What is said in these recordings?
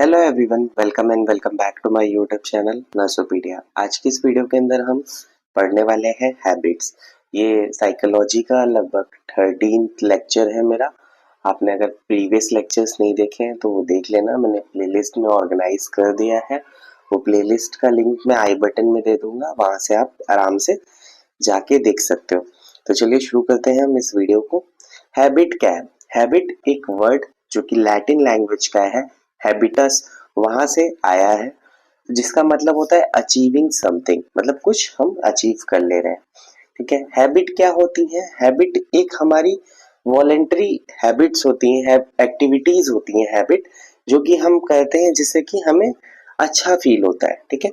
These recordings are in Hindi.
Hello everyone, welcome and welcome back to my YouTube channel Nursopedia. आज की इस वीडियो के अंदर हम पढ़ने वाले हैं हैबिट्स। ये साइकोलॉजी का लगभग 13th लेक्चर है मेरा। आपने अगर प्रीवियस लेक्चर्स नहीं देखे हैं तो वो देख लेना, मैंने प्लेलिस्ट में ऑर्गेनाइज कर दिया है। वो प्लेलिस्ट का लिंक मैं आई बटन में दे दूंगा, वहां से आप आराम से जाके देख सकते हो। तो चलिए शुरू करते हैं हम इस वीडियो को। हैबिट क्या है? हैबिट एक वर्ड जो कि लैटिन लैंग्वेज का है, हैबिटस, वहां से आया है, जिसका मतलब होता है अचीविंग समथिंग, मतलब कुछ हम अचीव कर ले रहे हैं। ठीक है। हैबिट क्या होती है? हैबिट एक हमारी वॉलेंटरी हैबिट्स होती हैं, एक्टिविटीज होती हैं हैबिट, जो कि हम करते हैं जिससे कि हमें अच्छा फील होता है। ठीक है।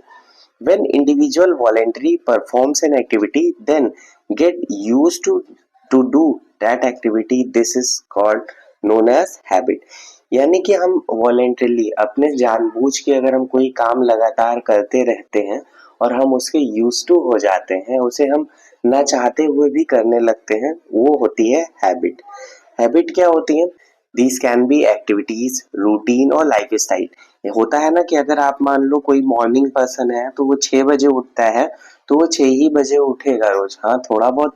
When individual voluntarily performs an activity, then get used to do that activity. This is called known as habit. यानी कि हम वॉलेंटरली अपने जानबूझ के अगर हम कोई काम लगातार करते रहते हैं और हम उसके यूज टू हो जाते हैं, उसे हम ना चाहते हुए भी करने लगते हैं, वो होती है हैबिट। हैबिट क्या होती है? These can be activities, routine और लाइफ स्टाइल। होता है ना कि अगर आप मान लो कोई मॉर्निंग पर्सन है तो वो 6 बजे उठता है, तो वो 6 ही बजे उठेगा रोज। हाँ, थोड़ा बहुत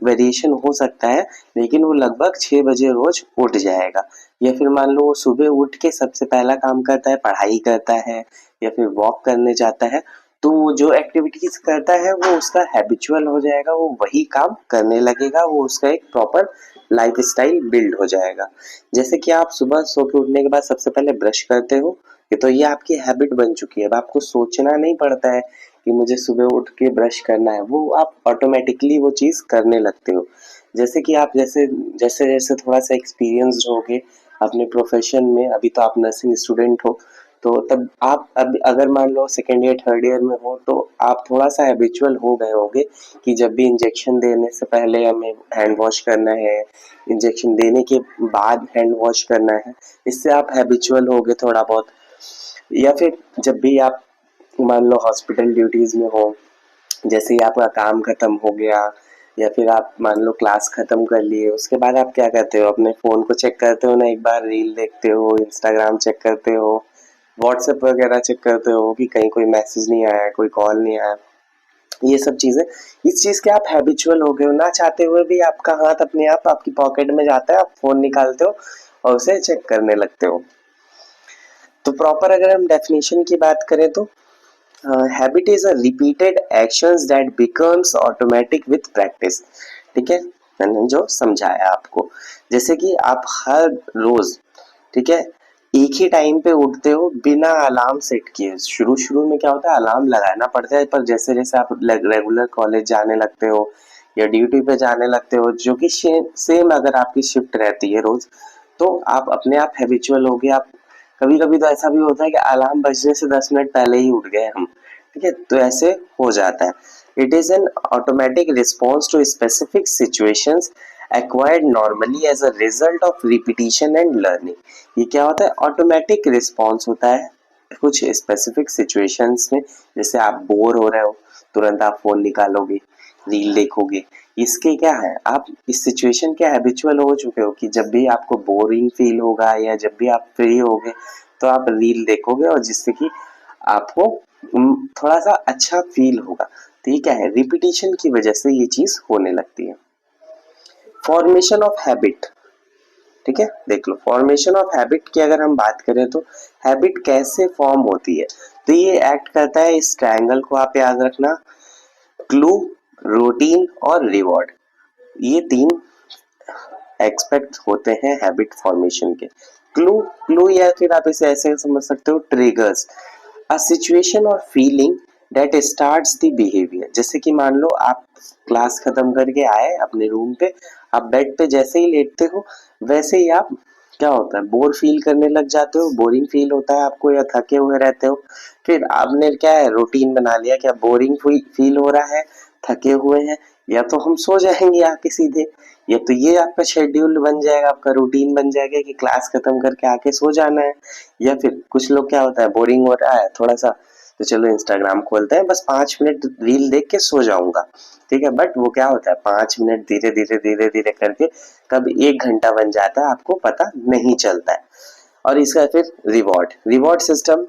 वेरिएशन हो सकता है, लेकिन वो लगभग 6 बजे रोज उठ जाएगा। या फिर मान लो वो सुबह उठ के सबसे पहला काम करता है, पढ़ाई करता है या फिर वॉक करने जाता है, तो वो जो एक्टिविटीज करता है वो उसका हैबिचुअल हो जाएगा, वो वही काम करने लगेगा, वो उसका एक प्रॉपर लाइफ स्टाइल बिल्ड हो जाएगा। जैसे कि आप सुबह सो के उठने के बाद सबसे पहले ब्रश करते हो, तो ये आपकी हैबिट बन चुकी है। अब आपको सोचना नहीं पड़ता है कि मुझे सुबह उठ के ब्रश करना है, वो आप ऑटोमेटिकली वो चीज करने लगते हो। जैसे कि आप जैसे जैसे जैसे थोड़ा सा एक्सपीरियंस होगे अपने प्रोफेशन में, अभी तो आप नर्सिंग स्टूडेंट हो, तो तब आप अब अगर मान लो सेकेंड ईयर थर्ड ईयर में हो, तो आप थोड़ा सा हैबिचुअल हो गए होगे कि जब भी इंजेक्शन देने से पहले हमें हैंड वॉश करना है, इंजेक्शन देने के बाद हैंड वॉश करना है। इससे आप हैबिचुअल हो गए थोड़ा बहुत। या फिर जब भी आप मान लो हॉस्पिटल ड्यूटीज में हो, जैसे ही आपका काम खत्म हो गया या फिर आप मान लो क्लास खत्म कर लिए, उसके बाद आप क्या करते हो? अपने फोन को चेक करते हो ना, एक बार रील देखते हो, इंस्टाग्राम चेक करते हो, व्हाट्सएप वगैरह चेक करते हो कि कहीं कोई मैसेज नहीं आया, कोई कॉल नहीं आया। ये सब चीजें, इस चीज के आप हैबिचुअल हो गए हो, ना चाहते हुए भी आपका हाथ अपने आप आपकी पॉकेट में जाता है, आप फोन निकालते हो और उसे चेक करने लगते हो। तो प्रॉपर अगर हम डेफिनेशन की बात करें तो habit is a repeated actions that becomes automatic with practice. ठीक है, मैंने जो समझाया आपको, जैसे कि आप हर रोज, ठीक है, एक ही टाइम पे उठते हो बिना अलार्म सेट किए। शुरू शुरू में क्या होता है, अलार्म लगाना पड़ता है, पर जैसे जैसे आप रेगुलर कॉलेज जाने लगते हो या ड्यूटी पे जाने लगते हो, जो कि सेम अगर आपकी शिफ्ट रहती है रोज, तो आप अपने आप हैबिचुअल हो गए। आप कभी कभी तो ऐसा भी होता है कि अलार्म बजने से 10 मिनट पहले ही उठ गए हम। ठीक है, तो ऐसे हो जाता है। It is an automatic response to specific situations acquired normally as a result of repetition and learning। ये क्या होता है? ऑटोमेटिक रिस्पॉन्स होता है कुछ स्पेसिफिक सिचुएशंस में। जैसे आप बोर हो रहे हो, तुरंत आप फोन निकालोगे, रील देखोगे। इसके क्या है, आप इस सिचुएशन के हैबिचुअल हो चुके हो कि जब भी आपको बोरिंग फील होगा या जब भी आप फ्री होगे तो आप रील देखोगे, और जिससे कि आपको थोड़ा सा अच्छा फील होगा। तो ये क्या है, रिपीटिशन की वजह से ये चीज होने लगती है। फॉर्मेशन ऑफ हैबिट, ठीक है, देख लो, फॉर्मेशन ऑफ हैबिट की अगर हम बात करें तो हैबिट कैसे फॉर्म होती है, तो ये एक्ट करता है, इस ट्रायंगल को आप याद रखना, क्लू, रूटीन और रिवॉर्ड। ये तीन एक्सपेक्ट होते हैं हैबिट फॉर्मेशन के। क्लू, क्लू या फिर आप इसे ऐसे समझ सकते हो, ट्रिगर्स, अ सिचुएशन और feeling that starts the behaviour. जैसे कि मान लो आप क्लास खत्म करके आए अपने रूम पे, आप बेड पे जैसे ही लेटते हो वैसे ही आप क्या होता है, बोर फील करने लग जाते हो, बोरिंग फील होता है आपको या थके हुए रहते हो। फिर आपने क्या है, रूटीन बना लिया, क्या बोरिंग फील हो रहा है, थके हुए हैं, या तो हम सो जाएंगे आके सीधे, या तो ये आपका शेड्यूल बन जाएगा, आपका रूटीन बन जाएगा कि क्लास खत्म करके आके सो जाना है। या फिर कुछ लोग क्या होता है, बोरिंग हो रहा है थोड़ा सा, तो चलो इंस्टाग्राम खोलते हैं, बस 5 मिनट रील देख के सो जाऊंगा। ठीक है, बट वो क्या होता है, 5 मिनट धीरे धीरे करके कब 1 घंटा बन जाता है आपको पता नहीं चलता है। और इसका फिर रिवॉर्ड, रिवॉर्ड सिस्टम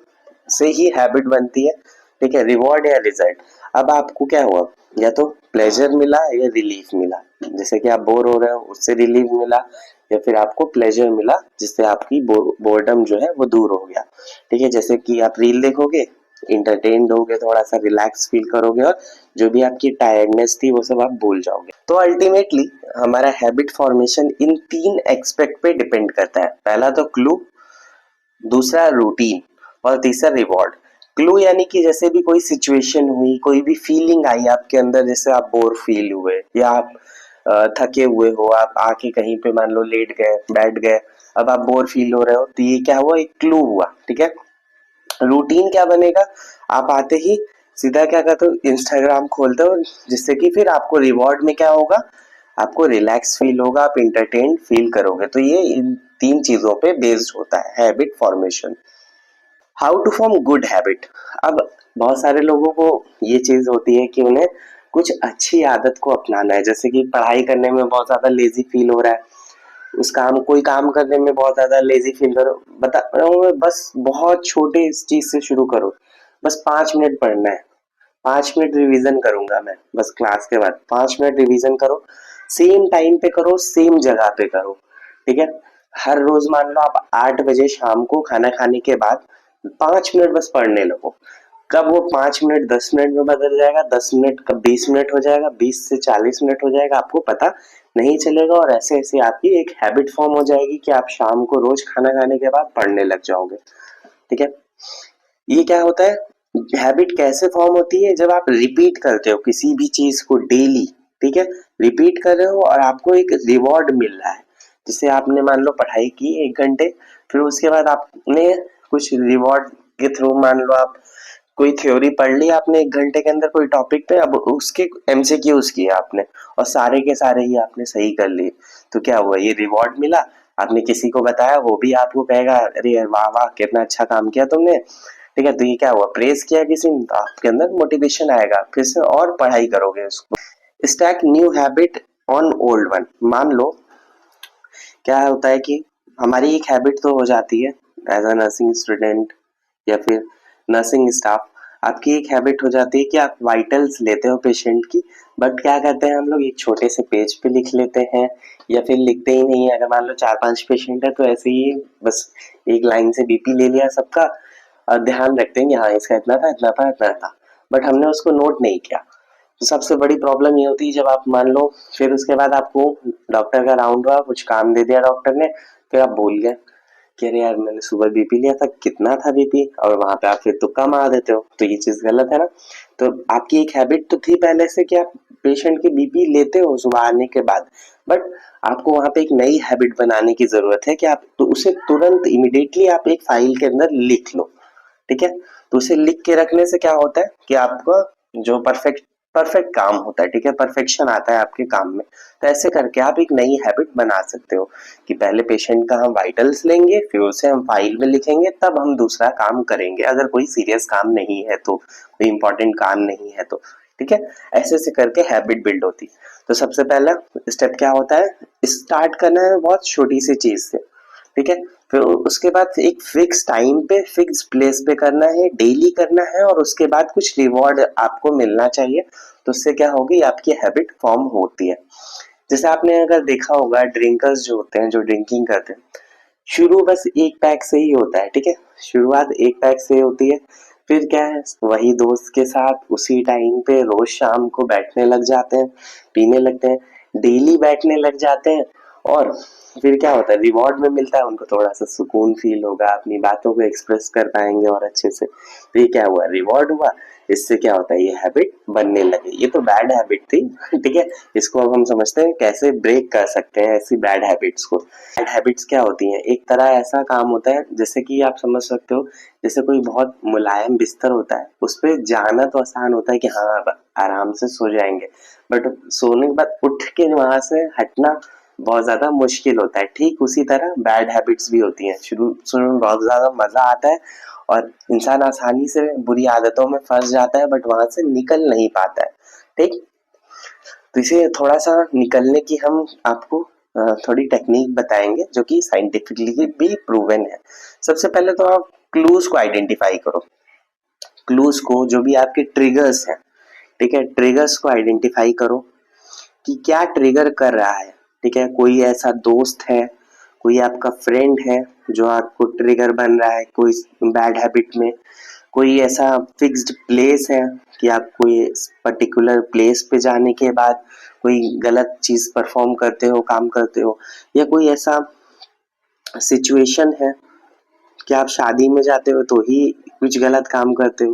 से ही हैबिट बनती है, ठीक है, रिवॉर्ड या रिजल्ट। अब आपको क्या हुआ, या तो प्लेजर मिला या रिलीफ मिला, जैसे कि आप बोर हो रहे हो उससे रिलीफ मिला, या फिर आपको प्लेजर मिला जिससे आपकी बोर्डम जो है वो दूर हो गया, ठीक है। जैसे कि आप रील देखोगे, इंटरटेन्ड होगे, थोड़ा सा रिलैक्स फील करोगे और जो भी आपकी टायर्डनेस थी वो सब आप भूल जाओगे। तो अल्टीमेटली हमारा हैबिट फॉर्मेशन इन 3 एस्पेक्ट पे डिपेंड करता है। पहला तो क्लू, दूसरा रूटीन और तीसरा रिवॉर्ड। क्लू यानी कि जैसे भी कोई सिचुएशन हुई, कोई भी फीलिंग आई आपके अंदर, जैसे आप बोर फील हुए या आप थके हुए हो, आप आके कहीं पे मान लो लेट गए, बैठ गए, अब आप बोर फील हो रहे हो, तो ये क्या हुआ, एक क्लू हुआ, ठीक है। रूटीन क्या बनेगा, आप आते ही सीधा क्या करते हो, इंस्टाग्राम खोलते हो, जिससे कि फिर आपको रिवॉर्ड में क्या होगा, आपको रिलैक्स फील होगा, आप इंटरटेन फील करोगे। तो ये इन 3 चीजों पे बेस्ड होता है habit formation. How to form good habit. अब बहुत सारे लोगों को ये चीज होती है कि उन्हें कुछ अच्छी आदत को अपनाना है, जैसे कि पढ़ाई करने में बहुत ज्यादा लेजी फील हो रहा है, उस काम कोई काम करने में बहुत ज्यादा लेजी फील करो, बता रहा हूँ मैं, बस बहुत छोटे इस चीज से शुरू करो, बस 5 मिनट पढ़ना है, 5 मिनट रिवीजन करूंगा मैं, बस क्लास के बाद 5 मिनट रिवीजन करो, सेम टाइम पे करो, सेम जगह पे करो, ठीक है। हर रोज मान लो आप 8 बजे शाम को खाना खाने के बाद 5 मिनट बस पढ़ने लगो। कब वो 5 मिनट 10 मिनट में बदल जाएगा, 10 मिनट कब 20 मिनट हो जाएगा, 20 से 40 मिनट हो जाएगा, आपको पता नहीं चलेगा। और ऐसे ऐसे आपकी एक हैबिट फॉर्म हो जाएगी कि आप शाम को रोज खाना खाने के बाद पढ़ने लग जाओगे, ठीक है। ये क्या होता है, हैबिट कैसे फॉर्म होती है, जब आप रिपीट करते हो किसी भी चीज को डेली, ठीक है, रिपीट कर रहे हो और आपको एक रिवॉर्ड मिल रहा है, जैसे आपने मान लो पढ़ाई की 1 घंटे, फिर उसके बाद आपने कुछ रिवॉर्ड के थ्रू मान लो आप कोई थ्योरी पढ़ ली आपने 1 घंटे के अंदर कोई टॉपिक पे, अब उसके एमसीक्यूज किए आपने और सारे के सारे ही आपने सही कर लिए, तो क्या हुआ, ये रिवॉर्ड मिला। आपने किसी को बताया, वो भी आपको कहेगा अरे वाह वाह कितना अच्छा काम किया तुमने, ठीक है। तो ये क्या हुआ, प्रेज किया किसी ने, तो आपके अंदर मोटिवेशन आएगा, फिर से और पढ़ाई करोगे उसको। Stack new habit on old one. मान लो क्या होता है कि हमारी एक हैबिट तो हो जाती है एज अ नर्सिंग स्टूडेंट या फिर नर्सिंग स्टाफ, आपकी एक हैबिट हो जाती है कि आप वाइटल्स लेते हो पेशेंट की, बट क्या करते हैं हम लोग, एक छोटे से पेज पे लिख लेते हैं या फिर लिखते ही नहीं है। अगर मान लो 4-5 पेशेंट है तो ऐसे ही बस एक लाइन से बीपी ले लिया सबका, और ध्यान रखते हैं कि हाँ इसका इतना था इतना था इतना था, बट हमने उसको नोट नहीं किया। तो सबसे बड़ी प्रॉब्लम ये होती है जब आप मान लो फिर उसके बाद आपको डॉक्टर का राउंड हुआ, कुछ काम दे दिया डॉक्टर ने, फिर आप भूल गए कि अरे यार मैंने सुबह बीपी लिया था, कितना था बीपी, और वहां पे आप फिर तुक्का मार देते हो, तो ये चीज गलत है ना। तो आपकी एक हैबिट तो थी पहले से कि आप पेशेंट की बीपी लेते हो सुबह आने के बाद, बट आपको वहां पे एक नई हैबिट बनाने की जरूरत है कि आप तो उसे तुरंत इमिडिएटली आप एक फाइल के अंदर लिख लो, ठीक है। तो उसे लिख के रखने से क्या होता है कि आपका जो परफेक्ट परफेक्ट काम होता है, ठीक है, परफेक्शन आता है आपके काम में। तो ऐसे करके आप एक नई हैबिट बना सकते हो कि पहले पेशेंट का हम वाइटल्स लेंगे, फिर उसे हम फाइल में लिखेंगे, तब हम दूसरा काम करेंगे, अगर कोई सीरियस काम नहीं है तो, कोई इंपॉर्टेंट काम नहीं है तो, ठीक है। ऐसे ऐसे करके हैबिट बिल्ड होती। तो सबसे पहला स्टेप क्या होता है, स्टार्ट करना है बहुत छोटी सी चीज से, ठीक है। फिर उसके बाद एक फिक्स टाइम पे फिक्स प्लेस पे करना है, डेली करना है, और उसके बाद कुछ रिवॉर्ड आपको मिलना चाहिए, तो उससे क्या होगी, आपकी हैबिट फॉर्म होती है। जैसे आपने अगर देखा होगा ड्रिंकर्स जो होते हैं, जो ड्रिंकिंग करते हैं, शुरू बस एक पैक से ही होता है, ठीक है, शुरुआत एक पैक से होती है, फिर क्या है वही दोस्त के साथ उसी टाइम पे रोज शाम को बैठने लग जाते हैं, पीने लगते हैं, डेली बैठने लग जाते हैं, और फिर क्या होता है, रिवॉर्ड में मिलता है उनको, थोड़ा सा सुकून फील होगा, अपनी बातों को एक्सप्रेस कर पाएंगे और अच्छे से, तो ये क्या हुआ, रिवॉर्ड हुआ, इससे क्या होता है, ये हैबिट बनने लगे। ये तो बैड हैबिट थी, ठीक है, इसको अब हम समझते हैं कैसे ब्रेक कर सकते हैं ऐसी बैड हैबिट्स को। बैड हैबिट्स क्या होती हैं, एक तरह ऐसा काम होता है जैसे कि आप समझ सकते हो, जैसे कोई बहुत मुलायम बिस्तर होता है, उस पर जाना तो आसान होता है कि हाँ अब आराम से सो जाएंगे, बट सोने के बाद उठ के वहां से हटना बहुत ज्यादा मुश्किल होता है। ठीक उसी तरह बैड हैबिट्स भी होती हैं, शुरू शुरू में बहुत ज्यादा मजा आता है और इंसान आसानी से बुरी आदतों में फंस जाता है, बट वहां से निकल नहीं पाता है, ठीक। तो इसे थोड़ा सा निकलने की हम आपको थोड़ी टेक्निक बताएंगे जो कि साइंटिफिकली भी प्रूवन है। सबसे पहले तो आप क्लूज को आइडेंटिफाई करो। क्लूज को, जो भी आपके ट्रिगर्स हैं, ठीक है, ट्रिगर्स को आइडेंटिफाई करो कि क्या ट्रिगर कर रहा है। ठीक है, कोई ऐसा दोस्त है, कोई आपका फ्रेंड है जो आपको ट्रिगर बन रहा है कोई बैड हैबिट में, कोई ऐसा फिक्स्ड प्लेस है कि आप कोई पर्टिकुलर प्लेस पे जाने के बाद कोई गलत चीज परफॉर्म करते हो, काम करते हो, या कोई ऐसा सिचुएशन है कि आप शादी में जाते हो तो ही कुछ गलत काम करते हो।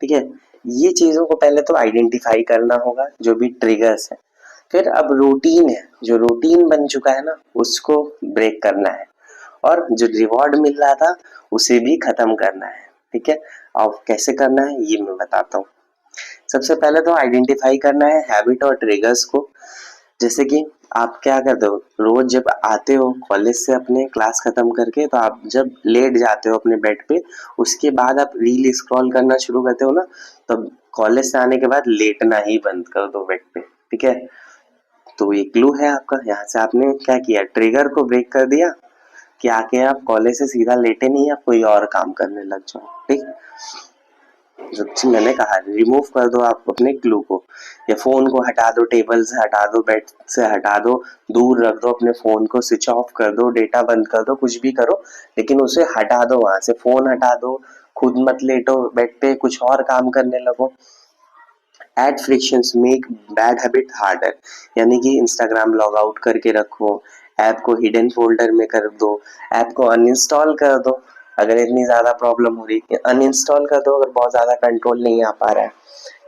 ठीक है, ये चीजों को पहले तो आइडेंटिफाई करना होगा, जो भी ट्रिगर्स है। फिर अब रूटीन है, जो रूटीन बन चुका है ना, उसको ब्रेक करना है, और जो रिवॉर्ड मिल रहा था उसे भी खत्म करना है। ठीक है, अब कैसे करना है ये मैं बताता हूँ। सबसे पहले तो आइडेंटिफाई करना है हैबिट और ट्रिगर्स को। जैसे कि आप क्या करते हो, रोज जब आते हो कॉलेज से अपने क्लास खत्म करके, तो आप जब लेट जाते हो अपने बेड पे, उसके बाद आप रील स्क्रॉल करना शुरू करते हो ना, तब कॉलेज से आने के बाद लेटना ही बंद कर दो बेड पे। ठीक है, तो ये क्लू है आपका। यहाँ से आपने क्या किया, ट्रिगर को ब्रेक कर दिया कि आके आप कॉलेज से सीधा लेटे नहीं, आप कोई और काम करने लग जाओ। ठीक, जो मैंने कहा, रिमूव कर दो आप अपने क्लू को, या फोन को हटा दो, टेबल से हटा दो, बेड से हटा दो, दूर रख दो अपने फोन को, स्विच ऑफ कर दो, डेटा बंद कर दो, कुछ भी करो, लेकिन उसे हटा दो वहां से, फोन हटा दो, खुद मत लेटो बेड पे, कुछ और काम करने लगो। Add frictions make bad habit harder, यानी कि इंस्टाग्राम लॉग आउट करके रखो, ऐप को हिडन फोल्डर में कर दो, ऐप को अनइंस्टॉल कर दो अगर इतनी ज्यादा प्रॉब्लम हो रही है, अनइंस्टॉल कर दो अगर बहुत ज्यादा कंट्रोल नहीं आ पा रहा है।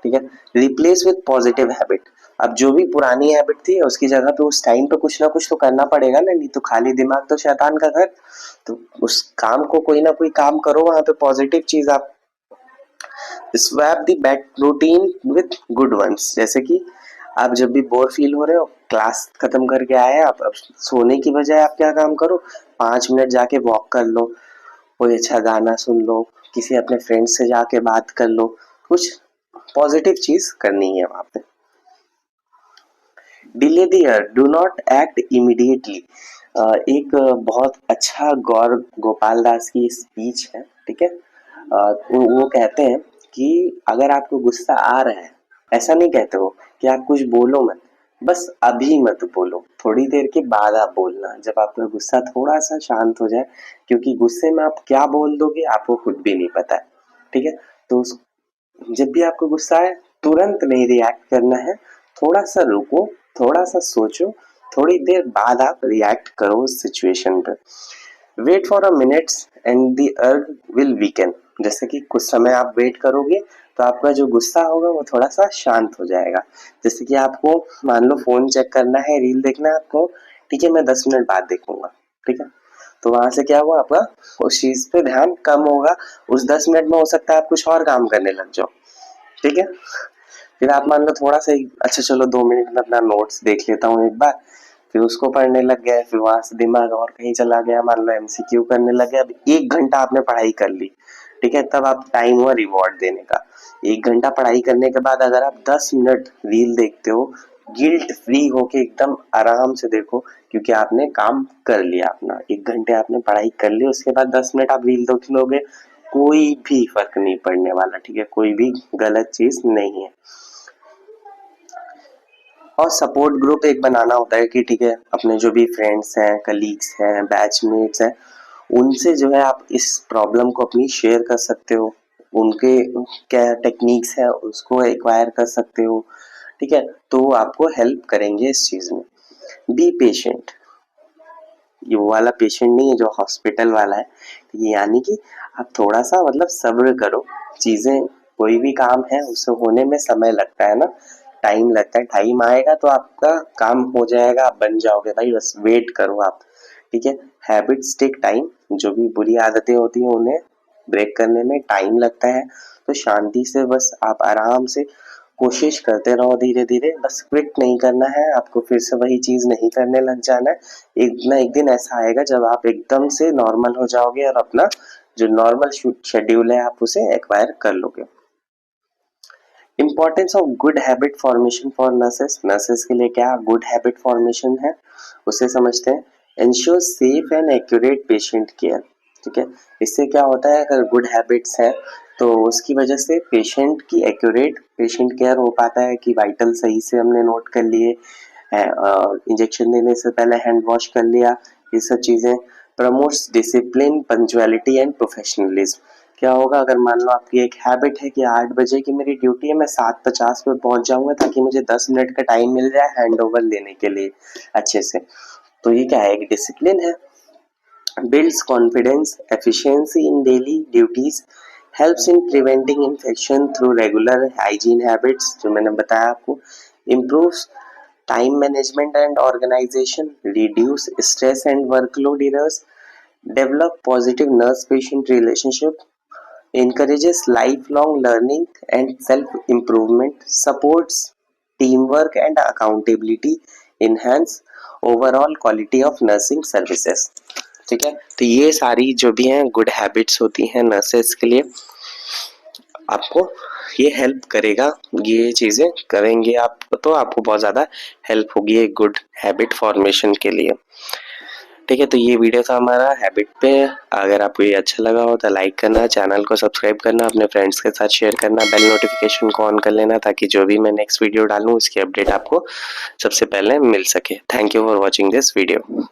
ठीक है, रिप्लेस विद पॉजिटिव हैबिट। अब जो भी पुरानी हैबिट थी उसकी जगह पे उस टाइम पे कुछ ना कुछ तो करना पड़ेगा ना, नहीं तो खाली दिमाग तो शैतान का घर। तो उस काम को, कोई ना कोई काम करो, वहां पे पॉजिटिव चीज आप swap the bad routine with good ones. जैसे कि आप जब भी बोर फील हो रहे हो, क्लास खत्म करके आए आप, अब सोने की बजाय आप क्या काम करो, 5 मिनट जाके वॉक कर लो, कोई अच्छा गाना सुन लो, किसी अपने फ्रेंड से जाके बात कर लो, कुछ पॉजिटिव चीज करनी है वहां पे। Delay the earth, do not act immediately. एक बहुत अच्छा गौर गोपाल दास की स्पीच है। ठीक है, वो कहते हैं कि अगर आपको गुस्सा आ रहा है, ऐसा नहीं कहते हो कि आप कुछ बोलो मत, बस अभी मत बोलो, थोड़ी देर के बाद आप बोलना, जब आपका गुस्सा थोड़ा सा शांत हो जाए, क्योंकि गुस्से में आप क्या बोल दोगे आपको खुद भी नहीं पता है। ठीक है, तो जब भी आपको गुस्सा आए, तुरंत नहीं रिएक्ट करना है, थोड़ा सा रुको, थोड़ा सा सोचो, थोड़ी देर बाद आप रिएक्ट करो उस सिचुएशन पे। Wait for a minutes and the urge will weaken. जैसे कि कुछ समय आप वेट करोगे तो आपका जो गुस्सा होगा वो थोड़ा सा शांत हो जाएगा। जैसे कि आपको मान लो फोन चेक करना है, रील देखना है आपको, ठीक है, मैं 10 मिनट बाद देखूंगा। ठीक है, तो वहां से क्या हुआ, आपका उस चीज पे ध्यान कम होगा, उस 10 मिनट में हो सकता है आप कुछ और काम करने लग जाओ। ठीक है, फिर आप मान लो थोड़ा सा अच्छा चलो 2 मिनट में अपना नोट्स देख लेता हूँ एक बार, फिर उसको पढ़ने लग गए, फिर वहां से दिमाग और कहीं चला गया, मान लो एमसीक्यू करने लग गया, अब 1 घंटा आपने पढ़ाई कर ली। ठीक है, तब आप टाइम हुआ रिवॉर्ड देने का। 1 घंटा पढ़ाई करने के बाद अगर आप 10 मिनट रील देखते हो, गिल्ट फ्री होके एकदम आराम से देखो, क्योंकि आपने काम कर लिया अपना, 1 घंटे आपने पढ़ाई कर ली, उसके बाद 10 मिनट आप रील देख लोगे, कोई भी फर्क नहीं पड़ने वाला। ठीक है, कोई भी गलत चीज नहीं है। और सपोर्ट ग्रुप एक बनाना होता है कि ठीक है, अपने जो भी फ्रेंड्स हैं, कलीग्स हैं, बैचमेट्स हैं, उनसे जो है आप इस प्रॉब्लम को अपनी शेयर कर सकते हो, उनके क्या टेक्निक्स है उसको एक्वायर कर सकते हो। ठीक है, तो वो आपको हेल्प करेंगे इस चीज में। बी पेशेंट, ये वो वाला पेशेंट नहीं है जो हॉस्पिटल वाला है, ये यानी कि आप थोड़ा सा मतलब सब्र करो, चीजें, कोई भी काम है उसे होने में समय लगता है ना, टाइम लगता है, टाइम आएगा तो आपका काम हो जाएगा, आप बन जाओगे भाई, बस वेट करो आप। ठीक है, हैबिट्स टेक टाइम, जो भी बुरी आदतें होती हैं उन्हें ब्रेक करने में टाइम लगता है, तो शांति से बस आप आराम से कोशिश करते रहो, धीरे धीरे, बस क्विट नहीं करना है आपको, फिर से वही चीज नहीं करने लग जाना है। एक ना एक दिन ऐसा आएगा जब आप एकदम से नॉर्मल हो जाओगे और अपना जो नॉर्मल शेड्यूल है आप उसे एक्वायर कर लोगे। Importance of good habit formation for nurses. Nurses के लिए क्या गुड हैबिट फॉर्मेशन है उसे समझते हैं। Ensure safe and accurate patient care. ठीक है, इससे क्या होता है, अगर गुड हैबिट्स है तो उसकी वजह से पेशेंट की एक्यूरेट पेशेंट केयर हो पाता है कि वाइटल सही से हमने नोट कर लिए, इंजेक्शन देने से पहले हैंड वॉश कर लिया, ये सब चीज़ें। Promotes discipline, punctuality and professionalism. क्या होगा, अगर मान लो आपकी एक हैबिट है कि 8 बजे की मेरी ड्यूटी है, मैं 7:50 पे पहुंच जाऊंगा ताकि मुझे 10 मिनट का टाइम मिल जाए हैंड ओवर लेने के लिए अच्छे से। तो ये क्या है, एक डिसिप्लिन है। builds confidence, efficiency in daily duties, helps in preventing infection through regular hygiene habits जो मैंने बताया आपको, improves time management and organization, reduce stress and workload errors, develop positive nurse patient relationship, encourages lifelong learning and self improvement, supports teamwork and accountability, enhance overall quality of nursing services। ठीक है, तो ये सारी जो भी हैं गुड हैबिट्स होती हैं नर्सेस के लिए, आपको ये हेल्प करेगा। ये चीज़ें करेंगे आप तो आपको बहुत ज़्यादा हेल्प होगी एक गुड हैबिट फॉर्मेशन के लिए। ठीक है, तो ये वीडियो था हमारा हैबिट पे। अगर आपको ये अच्छा लगा हो तो लाइक करना, चैनल को सब्सक्राइब करना, अपने फ्रेंड्स के साथ शेयर करना, बेल नोटिफिकेशन को ऑन कर लेना ताकि जो भी मैं नेक्स्ट वीडियो डालूँ उसकी अपडेट आपको सबसे पहले मिल सके। Thank you for watching this video.